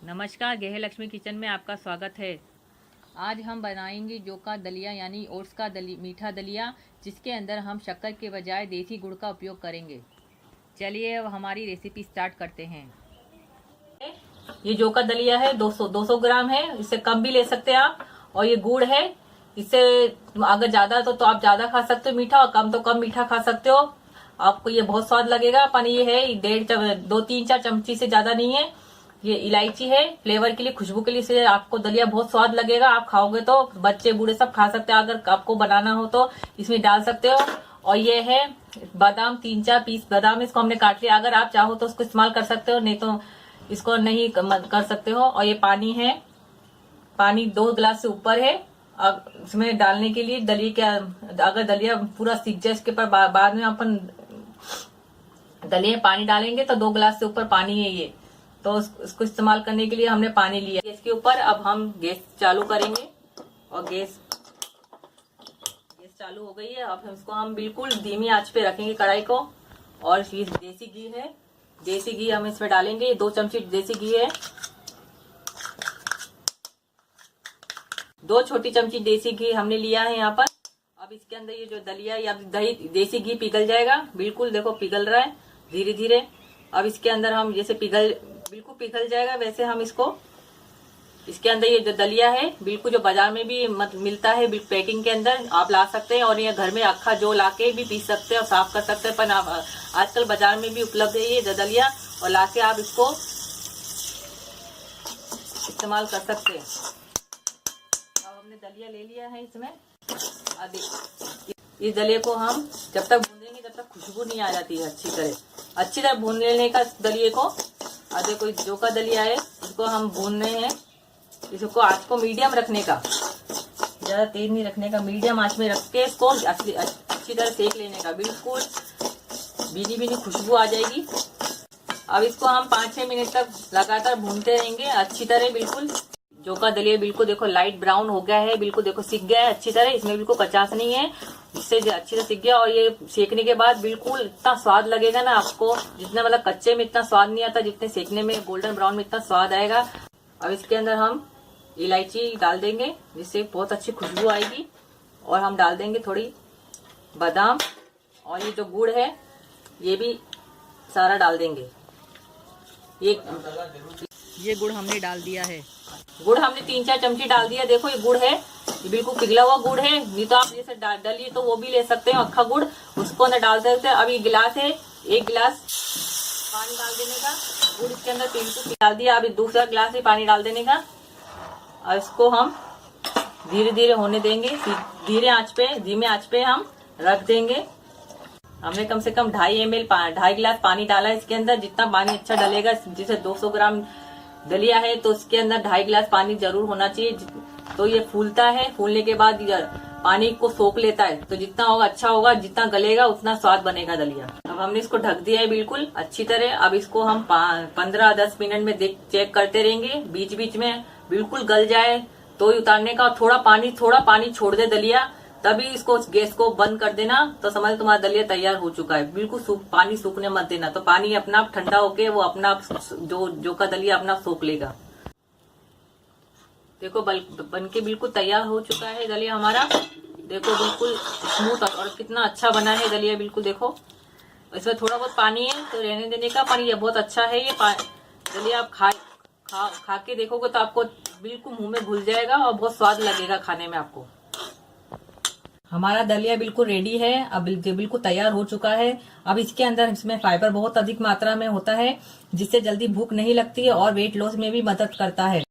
नमस्कार, गेह लक्ष्मी किचन में आपका स्वागत है। आज हम बनाएंगे जौ का दलिया यानी ओट्स का मीठा दलिया, जिसके अंदर हम शक्कर के बजाय देसी गुड़ का उपयोग करेंगे। चलिए अब हमारी रेसिपी स्टार्ट करते हैं। ये जौ का दलिया है, 200 ग्राम है, इससे कम भी ले सकते हैं आप। और ये गुड़ है, इससे अगर ज्यादा तो आप ज्यादा खा सकते हो मीठा, और कम तो कम मीठा खा सकते हो। आपको ये बहुत स्वाद लगेगा। पर ये है 2-3-4 चमची से ज्यादा नहीं है। ये इलायची है फ्लेवर के लिए, खुशबू के लिए, से आपको दलिया बहुत स्वाद लगेगा। आप खाओगे तो बच्चे बूढ़े सब खा सकते हैं। अगर आपको बनाना हो तो इसमें डाल सकते हो। और ये है बादाम, 3-4 पीस बादाम, इसको हमने काट लिया। अगर आप चाहो तो उसको इस्तेमाल कर सकते हो, नहीं तो इसको नहीं कर सकते हो। और ये पानी है, पानी 2 गिलास से ऊपर है। अब इसमें डालने के लिए दलिया क्या, अगर दलिया पूरा सीख जाए इसके ऊपर बाद में अपन दलिया में पानी डालेंगे तो 2 गिलास से ऊपर पानी है ये, तो इसको इस्तेमाल करने के लिए हमने पानी लिया। इसके ऊपर अब हम गैस चालू करेंगे और गैस चालू हो गई है। अब इसको हम बिल्कुल धीमी आंच पे रखेंगे कढ़ाई को। और ये देसी घी है, देसी घी हम इसमें डालेंगे। 2 चमची देसी घी है, 2 छोटी चमची देसी घी हमने लिया है यहाँ पर। अब इसके अंदर ये जो दलिया या दही, देसी घी पिघल जाएगा। बिल्कुल देखो पिघल रहा है धीरे धीरे। अब इसके अंदर हम जैसे बिल्कुल पिघल जाएगा वैसे हम इसके अंदर ये जो दलिया है, बिल्कुल जो बाजार में भी मिलता है पैकिंग के अंदर, आप ला सकते हैं। और ये घर में अक्खा जो लाके भी पीस सकते हैं और साफ कर सकते हैं। पर आजकल बाजार में भी उपलब्ध है ये दलिया, और लाके आप इसको इस्तेमाल कर सकते हैं। अब हमने दलिया ले लिया है। इसमें इस दलिया को हम जब तक भूनेंगे जब तक खुशबू नहीं आ जाती है अच्छी तरह भून लेने का दलिये को। और देखो जौ का दलिया है, इसको हम भून रहे हैं। इसको आंच को मीडियम रखने का, ज्यादा तेज नहीं रखने का, मीडियम आंच में रख के इसको अच्छी तरह सेक लेने का। बिल्कुल भीनी भीनी खुशबू आ जाएगी। अब इसको हम 5-6 मिनट तक लगातार भूनते रहेंगे अच्छी तरह। बिल्कुल जौ का दलिया बिल्कुल देखो लाइट ब्राउन हो गया है, बिल्कुल देखो सिक गया है अच्छी तरह। इसमें बिल्कुल कचास नहीं है, इससे अच्छी तरह सिक गया। और ये सेकने के बाद बिल्कुल इतना स्वाद लगेगा ना आपको, जितना मतलब कच्चे में इतना स्वाद नहीं आता, जितने सेकने में गोल्डन ब्राउन में इतना स्वाद आएगा। अब इसके अंदर हम इलायची डाल देंगे, जिससे बहुत अच्छी खुशबू आएगी। और हम डाल देंगे थोड़ी बादाम, और ये जो गुड़ है ये भी सारा डाल देंगे। ये गुड़ हमने डाल दिया है। गुड़ हमने 3-4 चमची डाल दिया। देखो ये गुड़ है, ये बिल्कुल पिघला हुआ गुड़ है। नहीं तो आप जैसे डालिए तो वो भी ले सकते हैं, अक्खा गुड़, उसको अंदर डाल सकते हैं। अब ये गिलास है, 1 गिलास पानी डाल देने का। गुड़ इसके अंदर बिल्कुल डाल दिया। अब दूसरा गिलास भी पानी डाल देने का। और इसको हम धीरे धीरे होने देंगे, धीरे आंच पे, धीमे आंच पे हम रख देंगे। हमने कम से कम 2.5 गिलास पानी डाला है इसके अंदर। जितना पानी अच्छा डलेगा, जैसे 200 ग्राम दलिया है तो उसके अंदर 2.5 गिलास पानी जरूर होना चाहिए। तो ये फूलता है, फूलने के बाद पानी को सोख लेता है, तो जितना होगा अच्छा होगा, जितना गलेगा उतना स्वाद बनेगा दलिया। अब हमने इसको ढक दिया है बिल्कुल अच्छी तरह। अब इसको हम 15-10 मिनट में चेक करते रहेंगे बीच बीच में। बिल्कुल गल जाए तो ही उतारने का। थोड़ा पानी छोड़ दे दलिया, तभी इसको गैस को बंद कर देना, तो समझ तुम्हारा दलिया तैयार हो चुका है। बिल्कुल पानी सूखने मत देना, तो पानी अपना आप ठंडा होके वो अपना जौ का दलिया अपना सोख लेगा। देखो बनके बिल्कुल तैयार हो चुका है दलिया हमारा। देखो बिल्कुल स्मूथ और कितना अच्छा बना है दलिया। बिल्कुल देखो इसमें थोड़ा बहुत पानी है तो रहने देने का, पर ये बहुत अच्छा है। ये दलिया आप खा के देखोगे तो आपको बिल्कुल मुंह में घुल जाएगा और बहुत स्वाद लगेगा खाने में आपको। हमारा दलिया बिल्कुल रेडी है, अब बिल्कुल तैयार हो चुका है। अब इसके अंदर इसमें फाइबर बहुत अधिक मात्रा में होता है, जिससे जल्दी भूख नहीं लगती है और वेट लॉस में भी मदद करता है।